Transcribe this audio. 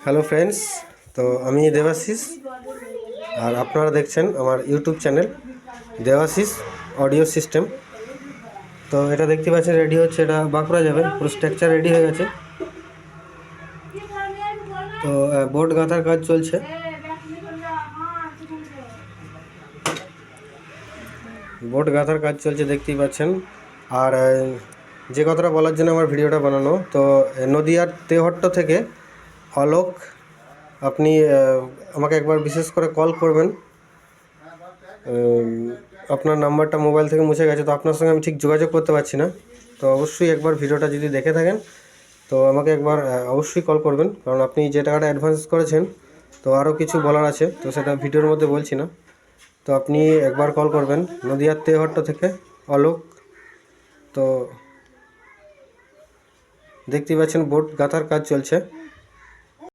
Hello friends, তো আমি দেবাশিস আর আপনারা দেখছেন আমার YouTube channel Debashis audio system. তো এটা দেখতে পাচ্ছেন রেডি হচ্ছে, এটা বাঁকুড়া যাবে, পুরো স্ট্রাকচার রেডি হয়ে গেছে। তো বোর্ড গাঁথার কাজ চলছে। দেখতেই পাচ্ছেন। আর যে কথাটা বলার জন্য আমার ভিডিওটা বানানো, তো নদিয়ার তেহট্ট থেকে অলোক, আপনি আমাকে একবার বিশেষ করে কল করবেন। আপনার নাম্বারটা মোবাইল থেকে মুছে গেছে, তো আপনার সঙ্গে আমি ঠিক যোগাযোগ করতে পারছি না। তো অবশ্যই একবার ভিডিওটা যদি দেখে থাকেন তো আমাকে একবার অবশ্যই কল করবেন, কারণ আপনি যে টাকাটা অ্যাডভান্স করেছেন, তো আরও কিছু বলার আছে, তো সেটা ভিডিওর মধ্যে বলছি না। তো আপনি একবার কল করবেন, নদিয়ার তেহট্ট থেকে অলোক। তো দেখতেই পাচ্ছেন বোর্ড গাঁথার কাজ চলছে।